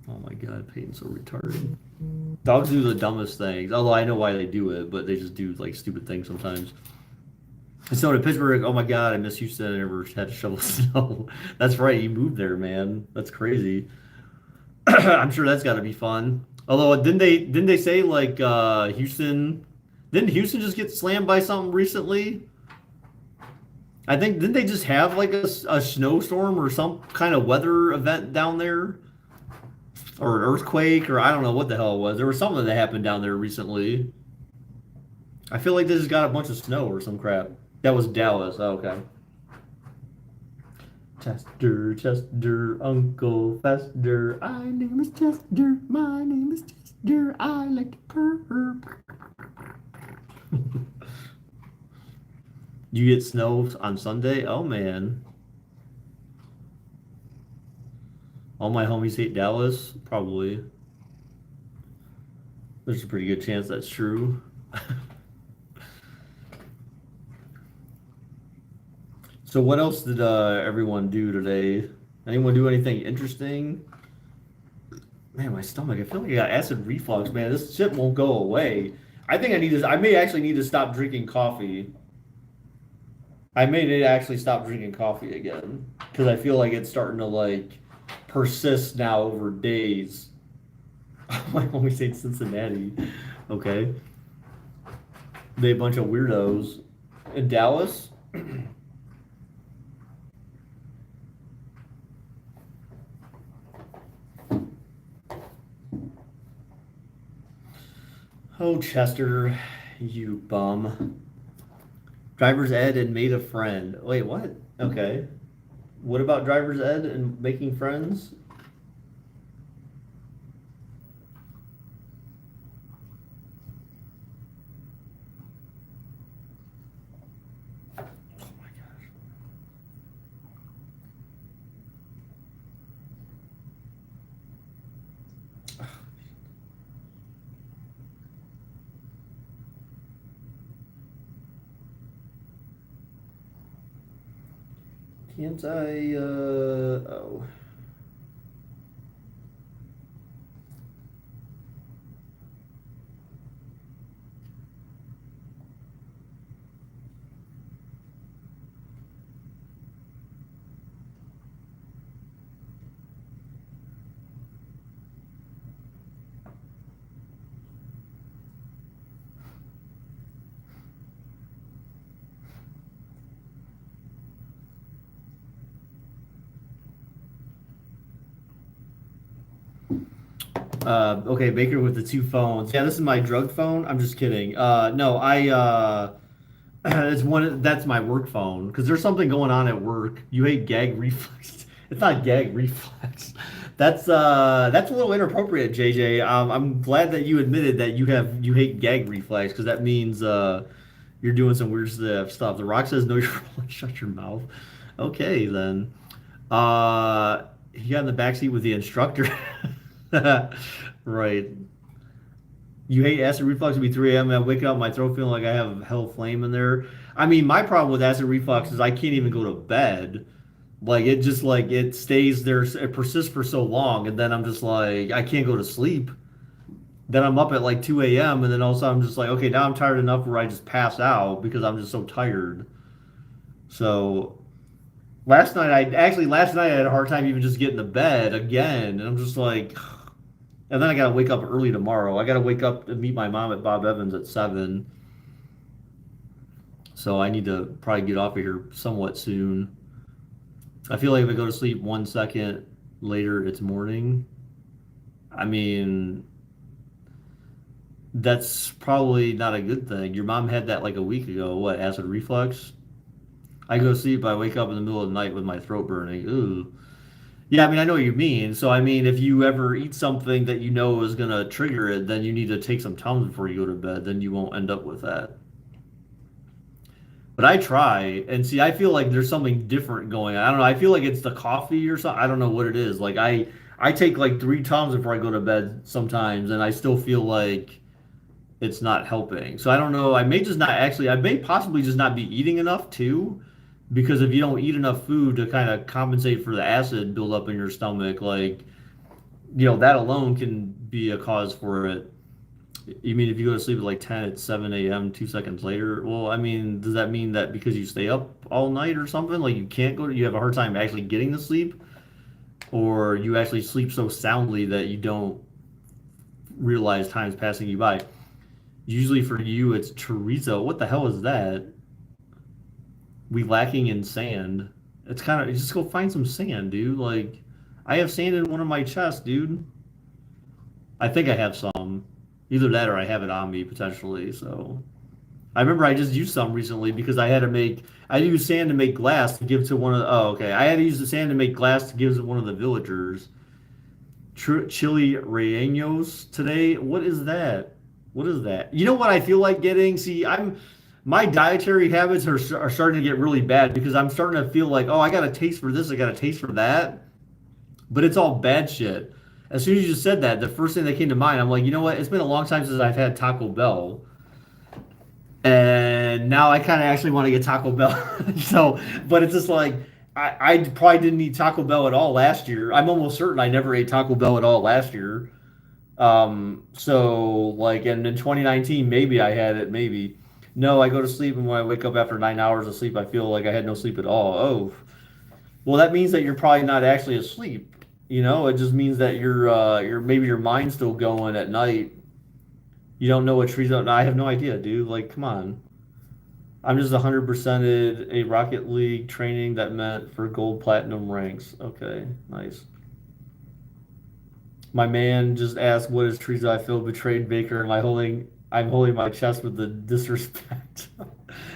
Oh my God, Peyton's so retarded. Dogs do the dumbest things. Although I know why they do it, but they just do like stupid things sometimes. And so to Pittsburgh, oh my God, I miss Houston. I never had to shovel snow. That's right, you moved there, man. That's crazy. I'm sure that's got to be fun. Although didn't they say like Houston? Didn't Houston just get slammed by something recently? I think didn't they just have like a snowstorm or some kind of weather event down there, or an earthquake, or I don't know what the hell it was. There was something that happened down there recently. I feel like they just got a bunch of snow or some crap. That was Dallas. Oh, okay. Chester, Uncle Fester. My name is Chester. My name is Chester. I like to purr. You get snow on Sunday? Oh, man. All my homies hate Dallas? Probably. There's a pretty good chance that's true. So what else did everyone do today? Anyone do anything interesting? Man, my stomach, I feel like I got acid reflux, man. This shit won't go away. I may actually need to stop drinking coffee. I may actually stop drinking coffee again. Because I feel like it's starting to like persist now over days. My homie said Cincinnati. Okay. They a bunch of weirdos. In Dallas? Oh, Chester, you bum. Driver's ed and made a friend. Wait, what? Okay. What about driver's ed and making friends? Oh my gosh. Can't I, oh. Okay, Baker with the two phones. Yeah, this is my drug phone. I'm just kidding. No, it's one. That's my work phone because there's something going on at work. You hate gag reflex. It's not gag reflex. That's a little inappropriate, JJ. I'm glad that you admitted that you hate gag reflex because that means you're doing some weird stuff. The Rock says no, you're rolling. Shut your mouth. Okay then. He got in the backseat with the instructor. Right. You hate acid reflux to be 3 a.m. and I wake up, my throat feeling like I have hell flame in there. I mean, my problem with acid reflux is I can't even go to bed. Like it just like it stays there, it persists for so long, and then I'm just like I can't go to sleep. Then I'm up at like 2 a.m. and then all of a sudden I'm just like, okay, now I'm tired enough where I just pass out because I'm just so tired. So last night I had a hard time even just getting to bed again, and I'm just like, and then I gotta wake up early tomorrow. I gotta wake up and meet my mom at Bob Evans at 7. So I need to probably get off of here somewhat soon. I feel like if I go to sleep 1 second later, it's morning. I mean, that's probably not a good thing. Your mom had that like a week ago. What, acid reflux? I go to sleep, I wake up in the middle of the night with my throat burning. Ooh. Yeah, I mean, I know what you mean. So, I mean, if you ever eat something that you know is going to trigger it, then you need to take some Tums before you go to bed. Then you won't end up with that. But I try, and see, I feel like there's something different going on. I don't know. I feel like it's the coffee or something. I don't know what it is. Like I take like 3 Tums before I go to bed sometimes, and I still feel like it's not helping. So I don't know. I may just not actually. I may possibly just not be eating enough too, because if you don't eat enough food to kind of compensate for the acid buildup in your stomach, like that alone can be a cause for it. You mean if you go to sleep at like 10 at 7 a.m. 2 seconds later? Well, I mean, does that mean that because you stay up all night or something, like you have a hard time actually getting to sleep, or you actually sleep so soundly that you don't realize time's passing you by? Usually for you, it's chorizo. What the hell is that? We lacking in sand. It's kind of just go find some sand, dude. Like I have sand in one of my chests, dude. I think I have some. Either that or I have it on me potentially. So I remember I just used some recently because I used sand to make glass to give to one of the, oh, okay. I had to use the sand to make glass to give to one of the villagers. Chili rellenos today. What is that? What is that? You know what I feel like getting? See, my dietary habits are starting to get really bad because I'm starting to feel like, oh, I got a taste for this, I got a taste for that, but it's all bad shit. As soon as you just said that, the first thing that came to mind, I'm like, you know what? It's been a long time since I've had Taco Bell, and now I kind of actually want to get Taco Bell. So, but it's just like I probably didn't eat Taco Bell at all last year. I'm almost certain I never ate Taco Bell at all last year. So like, and in 2019, maybe I had it, maybe. No, I go to sleep, and when I wake up after 9 hours of sleep, I feel like I had no sleep at all. Oh, well, that means that you're probably not actually asleep. It just means that you're maybe your mind's still going at night. You don't know what trees are. I have no idea, dude. Like, come on. I'm just 100%ed a Rocket League training that meant for gold platinum ranks. Okay, nice. My man just asked, what is trees I feel betrayed Baker? Am I holding I'm holding my chest with the disrespect.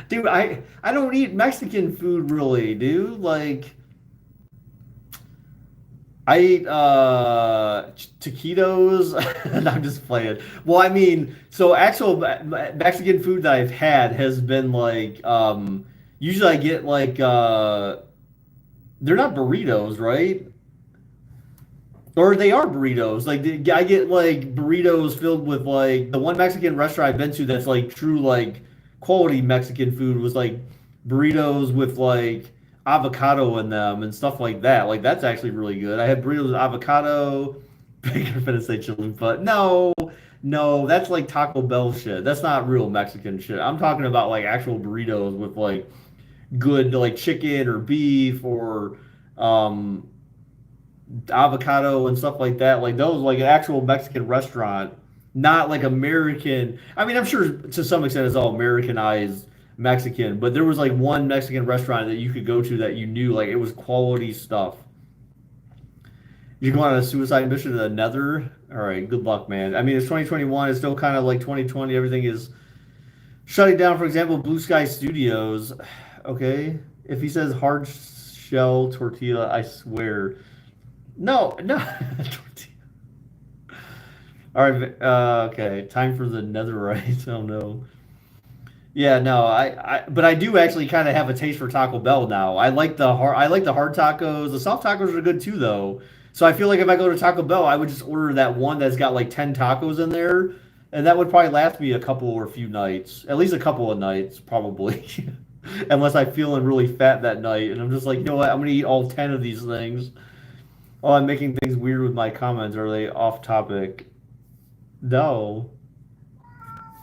Dude, I don't eat Mexican food really, dude. Like I eat taquitos and I'm just playing. Well, I mean, so actual Mexican food that I've had has been like usually I get like they're not burritos, right? Or they are burritos. Like I get like burritos filled with like the one Mexican restaurant I've been to that's like true like quality Mexican food was like burritos with like avocado in them and stuff like that. Like that's actually really good. I had burritos with avocado. Bacon finna say chalupa. No, no, that's like Taco Bell shit. That's not real Mexican shit. I'm talking about like actual burritos with like good like chicken or beef or um avocado and stuff like that. Like those, like an actual Mexican restaurant, not like American. I mean, I'm sure to some extent it's all Americanized Mexican, but there was like one Mexican restaurant that you could go to that you knew like it was quality stuff. You go on a suicide mission to the Nether. All right, good luck, man. I mean, it's 2021. It's still kind of like 2020. Everything is shutting down. For example, Blue Sky Studios. Okay, if he says hard shell tortilla, I swear. No, no. All right. Okay. Time for the netherite. Oh no. Yeah. No. But I do actually kind of have a taste for Taco Bell now. I like the hard. I like the hard tacos. The soft tacos are good too, though. So I feel like if I go to Taco Bell, I would just order that one that's got like 10 tacos in there, and that would probably last me a couple or a few nights, at least a couple of nights, probably. Unless I'm feeling really fat that night, and I'm just like, you know what? I'm gonna eat all 10 of these things. Oh, I'm making things weird with my comments. Are they off topic? No.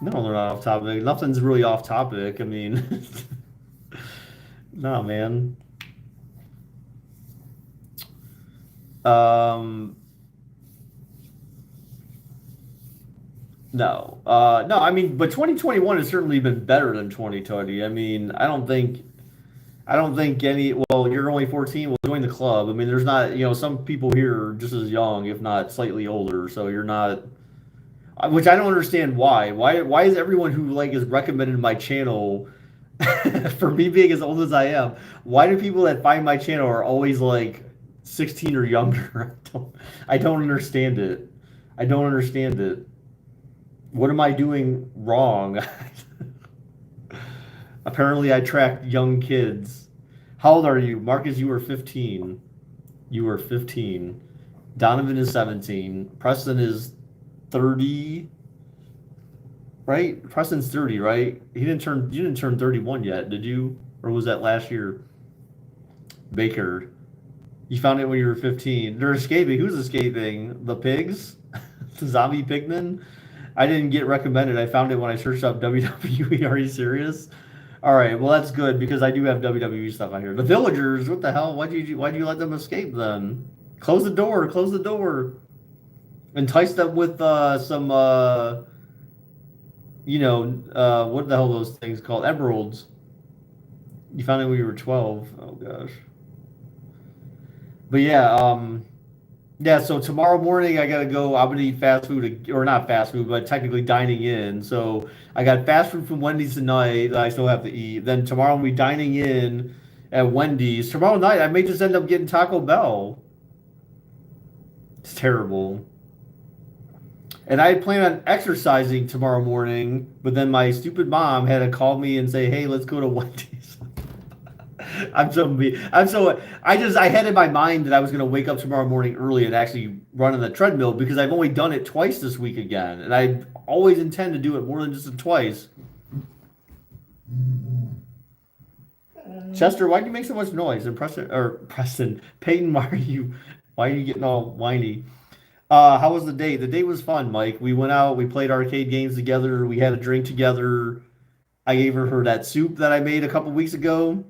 No, they're not off topic. Nothing's really off topic. I mean, no, man. Um, no. No, I mean, but 2021 has certainly been better than 2020. I mean, I don't think any. Well, you're only 14. Well, join the club. I mean, there's not. Some people here are just as young, if not slightly older. So you're not. Which I don't understand why. Why is everyone who like is recommended my channel for me being as old as I am? Why do people that find my channel are always like 16 or younger? I don't understand it. I don't understand it. What am I doing wrong? Apparently, I track young kids. How old are you? Marcus, you were 15. You were 15. Donovan is 17. Preston is 30. Right? Preston's 30, right? You didn't turn 31 yet, did you? Or was that last year? Baker. You found it when you were 15. They're escaping. Who's escaping? The pigs? The zombie pigmen? I didn't get recommended. I found it when I searched up WWE. Are you serious? All right, well that's good because I do have WWE stuff on here. The villagers, what the hell? Why'd you let them escape then? Close the door. Close the door. Entice them with some what the hell are those things called? Emeralds. You found it when you were 12. Oh gosh. But yeah, so tomorrow morning I gotta go. I'm gonna eat fast food, or not fast food, but technically dining in. So I got fast food from Wendy's tonight that I still have to eat. Then tomorrow I'll be dining in at Wendy's. Tomorrow night I may just end up getting Taco Bell. It's terrible. And I had planned on exercising tomorrow morning, but then my stupid mom had to call me and say, "Hey, let's go to Wendy's." I had in my mind that I was going to wake up tomorrow morning early and actually run on the treadmill because I've only done it twice this week again, and I always intend to do it more than just twice. Chester, why do you make so much noise? And Preston, Peyton, why are you getting all whiny? How was the date? The date was fun, Mike. We went out, we played arcade games together, we had a drink together. I gave her that soup that I made a couple weeks ago.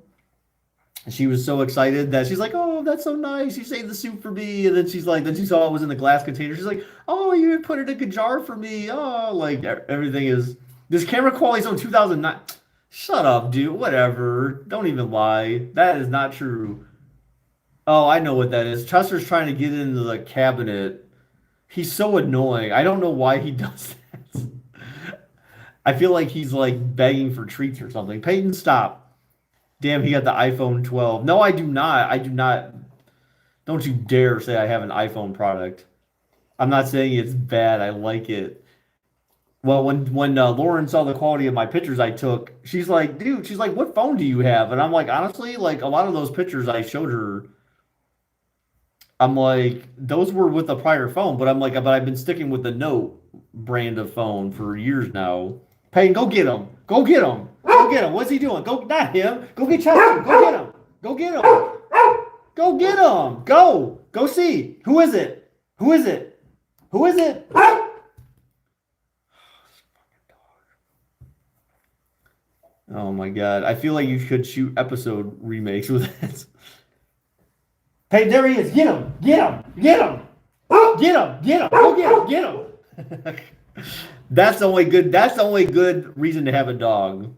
She was so excited that she's like, "Oh, that's so nice. You saved the soup for me." And then then she saw it was in the glass container. She's like, "Oh, you put it in a jar for me." Oh, like everything is. This camera quality's on 2009. Shut up, dude. Whatever. Don't even lie. That is not true. Oh, I know what that is. Chester's trying to get into the cabinet. He's so annoying. I don't know why he does that. I feel like he's like begging for treats or something. Peyton, stop. Damn, he got the iPhone 12. No, I do not. I do not. Don't you dare say I have an iPhone product. I'm not saying it's bad. I like it. Well, when Lauren saw the quality of my pictures I took, she's like, dude, she's like, what phone do you have? And I'm like, honestly, like a lot of those pictures I showed her, I'm like, those were with a prior phone, but I'm like, but I've been sticking with the Note brand of phone for years now. Payne, go get him. Go get him. Go get him. What's he doing? Go, not him. Go get Chester. Go get him. Go get him. Go get him. Go. Go see. Who is it? Who is it? Who is it? Oh my god. I feel like you could shoot episode remakes with it. Hey, there he is. Get him. Get him. Get him. Get him. Get him. Go get him. Get him. That's the only good reason to have a dog.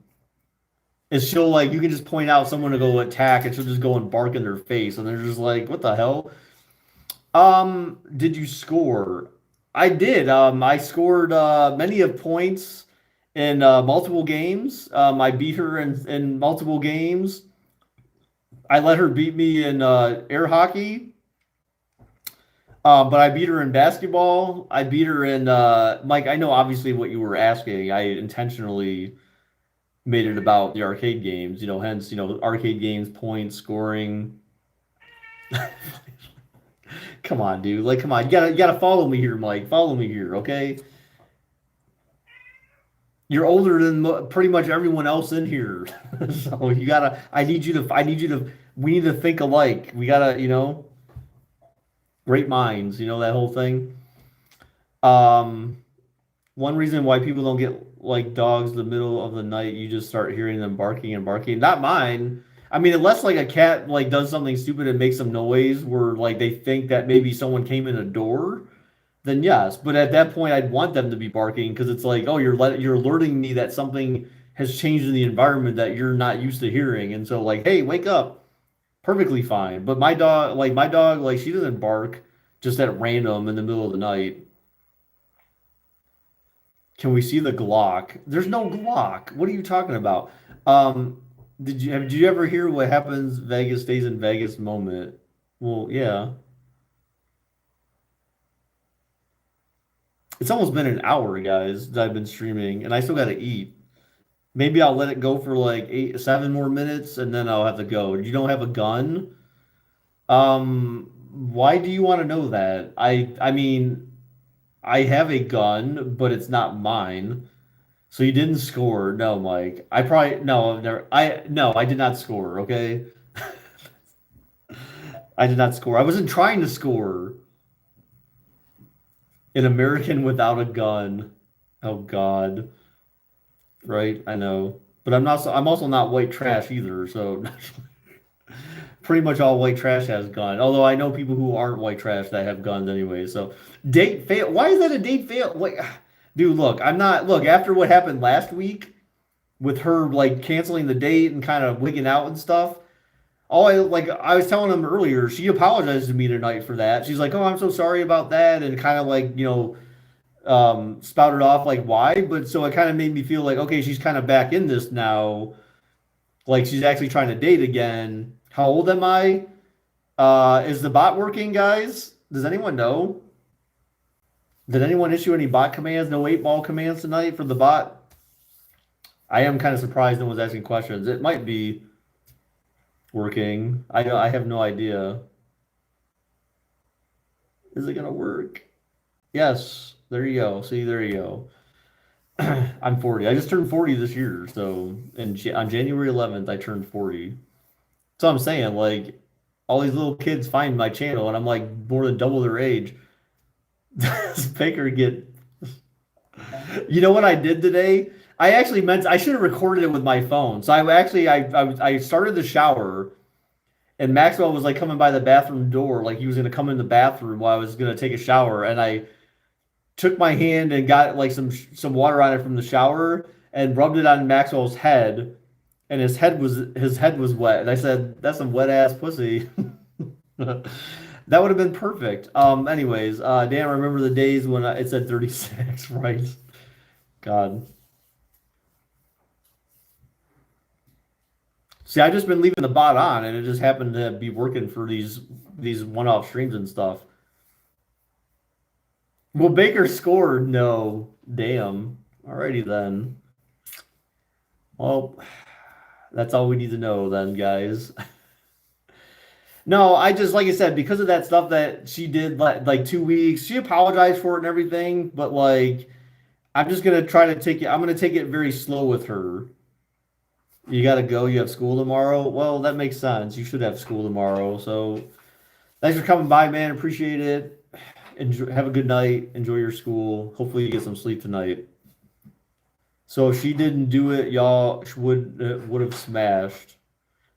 Is she'll like, you can just point out someone to go attack and she'll just go and bark in their face and they're just like, what the hell? Did you score? I did. I scored many of points in multiple games. I beat her in multiple games. I let her beat me in air hockey. But I beat her in basketball. I beat her in Mike, I know obviously what you were asking. I intentionally made it about the arcade games, hence, arcade games, points, scoring. Come on, dude. Like, come on. You gotta follow me here, Mike. Follow me here, okay? You're older than pretty much everyone else in here. So you gotta, we need to think alike. We gotta, great minds, that whole thing. One reason why people don't get like dogs the middle of the night, you just start hearing them barking and barking. Not mine. I mean, unless like a cat like does something stupid and makes some noise where like they think that maybe someone came in a door, then yes. But at that point, I'd want them to be barking because it's like, oh, you're alerting me that something has changed in the environment that you're not used to hearing, and so like, hey, wake up. Perfectly fine. But my dog, she doesn't bark just at random in the middle of the night. Can we see the Glock? There's no Glock. What are you talking about? Did you ever hear what happens Vegas stays in Vegas moment? Well, yeah. It's almost been an hour, guys, that I've been streaming, and I still gotta eat. Maybe I'll let it go for like 7 more minutes, and then I'll have to go. You don't have a gun? Why do you want to know that? I mean, I have a gun, but it's not mine. So you didn't score. No, Mike. I probably no, never, I did not score, okay? I did not score. I wasn't trying to score. An American without a gun. Oh God. Right, I know. But I'm also not white trash either, so pretty much all white trash has guns. Although I know people who aren't white trash that have guns anyway. So date fail. Why is that a date fail? Like, dude, look, after what happened last week with her like canceling the date and kind of wigging out and stuff. I was telling him earlier, she apologized to me tonight for that. She's like, "Oh, I'm so sorry about that," and kind of like, spouted off like why, but so it kind of made me feel like, okay, she's kind of back in this now. Like she's actually trying to date again. How old am I? Is the bot working, guys? Does anyone know? Did anyone issue any bot commands? No 8-ball commands tonight for the bot? I am kind of surprised no one's asking questions. It might be working. I have no idea. Is it gonna work? Yes. There you go. See, there you go. I'm 40. I just turned 40 this year. So, on January 11th, I turned 40. So I'm saying, like, all these little kids find my channel, and I'm like more than double their age. Does Baker get? You know what I did today? I should have recorded it with my phone. So I started the shower, and Maxwell was like coming by the bathroom door, like he was gonna come in the bathroom while I was gonna take a shower, and I took my hand and got like some water on it from the shower and rubbed it on Maxwell's head, and his head was wet. And I said, "That's some wet ass pussy." That would have been perfect. Anyways, Dan, I remember the days when it said 36, right? God. See, I've just been leaving the bot on, and it just happened to be working for these one-off streams and stuff. Will Baker score? No. Damn. Alrighty then. Well, that's all we need to know then, guys. No, I just, like I said, because of that stuff that she did like 2 weeks, she apologized for it and everything, but like, I'm just gonna try to take it. I'm gonna take it very slow with her. You gotta go. You have school tomorrow. Well, that makes sense. You should have school tomorrow. So, thanks for coming by, man. Appreciate it. Enjoy, have a good night. Enjoy your school. Hopefully, you get some sleep tonight. So, if she didn't do it, y'all would have smashed.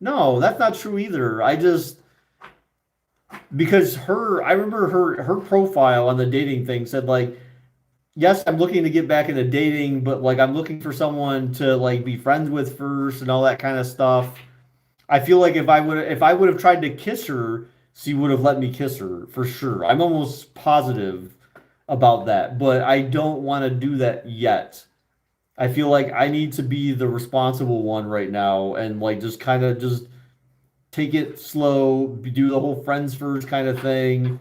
No, that's not true either. I just because I remember her profile on the dating thing said like, yes, I'm looking to get back into dating, but like I'm looking for someone to like be friends with first and all that kind of stuff. I feel like if I would have tried to kiss her, she would have let me kiss her for sure. I'm almost positive about that, but I don't want to do that yet. I feel like I need to be the responsible one right now and like just kind of just take it slow, do the whole friends first kind of thing.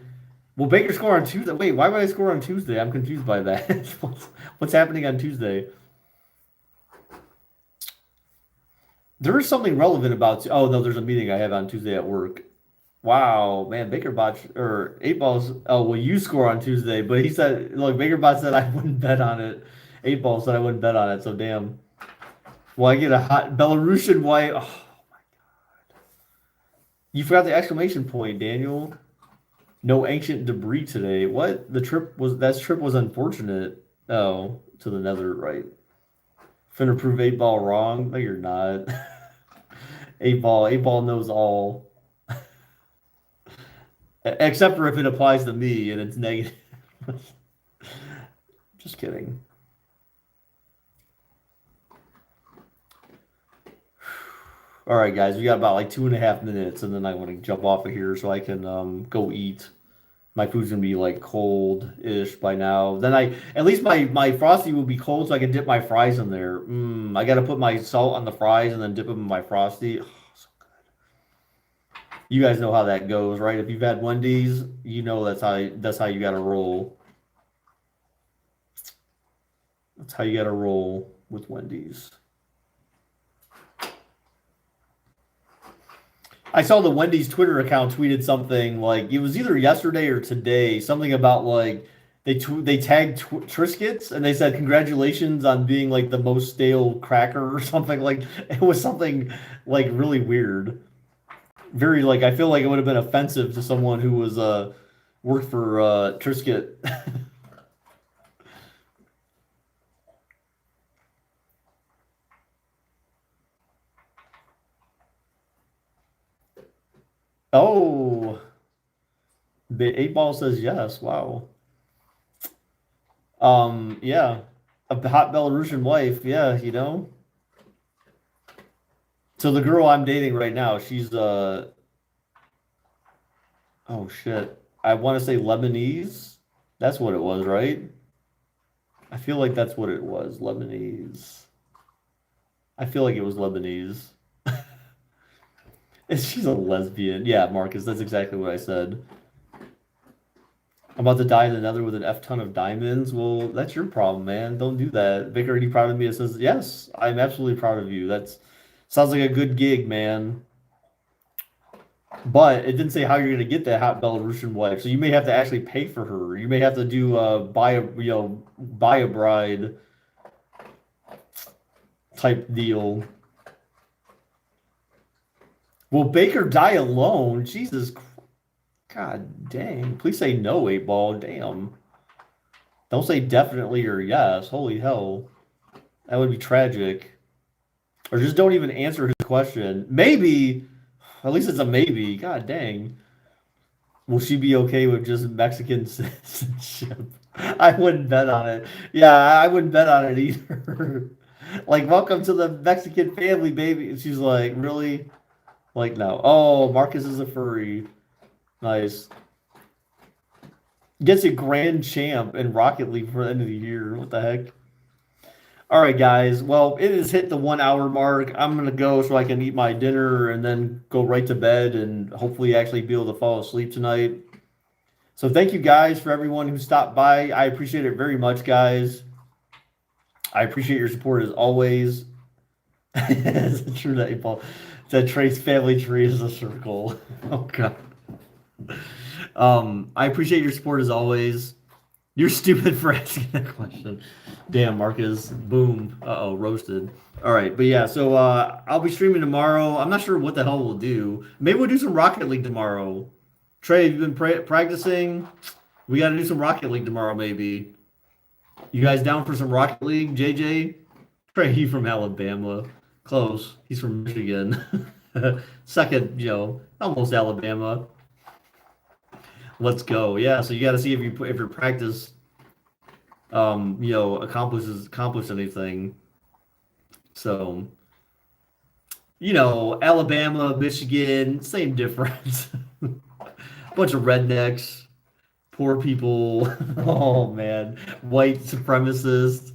Will Baker score on Tuesday? Wait, why would I score on Tuesday? I'm confused by that. What's happening on Tuesday? There is something relevant about. Oh no, there's a meeting I have on Tuesday at work. Wow, man, BakerBot or 8Balls. Oh well, you score on Tuesday, but he said, look, BakerBot said I wouldn't bet on it. 8Ball said I wouldn't bet on it. So damn. Well, I get a hot Belarusian white. Oh my god! You forgot the exclamation point, Daniel. No ancient debris today. What? That trip was unfortunate. Oh, to the nether, right. Finna prove 8Ball wrong? No, you're not. 8Ball knows all. Except for if it applies to me and it's negative. Just kidding. All right, guys, we got about like 2.5 minutes, and then I want to jump off of here so I can go eat. My food's gonna be like cold-ish by now. Then at least my frosty will be cold, so I can dip my fries in there. I gotta put my salt on the fries and then dip them in my frosty. Oh, so good. You guys know how that goes, right? If you've had Wendy's, you know that's how you gotta roll. That's how you gotta roll with Wendy's. I saw the Wendy's Twitter account tweeted something like it was either yesterday or today, something about like they tagged Triscuits and they said congratulations on being like the most stale cracker or something like it was something like really weird. Very like I feel like it would have been offensive to someone who was worked for Triscuit. Oh, 8Ball says yes. Wow. Yeah, a hot Belarusian wife. Yeah, you know. So the girl I'm dating right now, she's oh shit. I want to say Lebanese. That's what it was, right? I feel like that's what it was. Lebanese. I feel like it was Lebanese. She's a lesbian. Yeah, Marcus, that's exactly what I said. I'm about to die in the nether with an F ton of diamonds. Well, that's your problem, man. Don't do that. Vic, are you proud of me? It says, yes, I'm absolutely proud of you. That sounds like a good gig, man. But it didn't say how you're gonna get that hot Belarusian wife. So you may have to actually pay for her. You may have to do buy a bride type deal. Will Baker die alone? Jesus, God dang! Please say no, 8Ball. Damn. Don't say definitely or yes. Holy hell, that would be tragic. Or just don't even answer his question. Maybe. At least it's a maybe. God dang. Will she be okay with just Mexican citizenship? I wouldn't bet on it. Yeah, I wouldn't bet on it either. Like, welcome to the Mexican family, baby. She's like, really? Like, no. Oh, Marcus is a furry. Nice. Gets a grand champ in Rocket League for the end of the year. What the heck? All right, guys. Well, it has hit the 1 hour mark. I'm gonna go so I can eat my dinner and then go right to bed and hopefully actually be able to fall asleep tonight. So thank you guys for everyone who stopped by. I appreciate it very much, guys. I appreciate your support as always. Is it true that Paul said Trey's family tree is a circle? Oh god. I appreciate your support as always. You're stupid for asking that question. Damn, Marcus. Boom. Uh-oh, roasted. All right, but yeah, so I'll be streaming tomorrow. I'm not sure what the hell we'll do. Maybe we'll do some Rocket League tomorrow. Trey, have you been practicing? We got to do some Rocket League tomorrow, maybe. You guys down for some Rocket League, JJ? Trey, he from Alabama. Close. He's from Michigan. Second, almost Alabama. Let's go. Yeah, so you got to see if your practice, accomplishes anything. So, Alabama, Michigan, same difference. Bunch of rednecks, poor people. Oh man, white supremacists.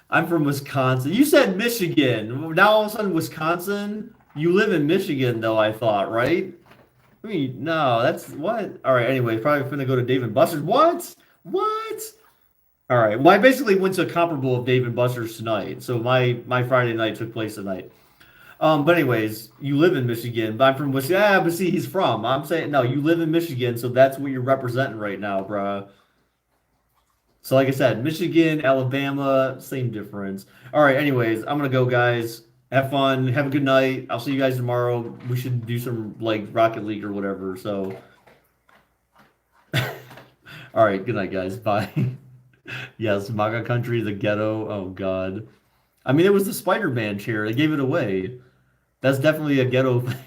I'm from Wisconsin. You said Michigan. Now all of a sudden Wisconsin. You live in Michigan though, I thought, right? I mean, no, that's what? All right, anyway, probably gonna go to Dave and Buster's. What? What? All right. Well, I basically went to a comparable of Dave and Buster's tonight. So my Friday night took place tonight. But anyways, you live in Michigan, but I'm from Wisconsin. Yeah, but see, he's from. I'm saying, no, you live in Michigan, so that's what you're representing right now, bruh. So like I said, Michigan, Alabama, same difference. All right, anyways, I'm gonna go, guys. Have fun. Have a good night. I'll see you guys tomorrow. We should do some like Rocket League or whatever. So, all right, good night, guys. Bye. Yes, MAGA country, the ghetto. Oh God. I mean, it was the Spider-Man chair. They gave it away. That's definitely a ghetto thing.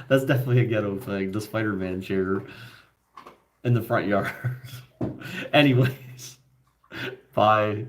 That's definitely a ghetto thing. The Spider-Man chair in the front yard. Anyways, bye.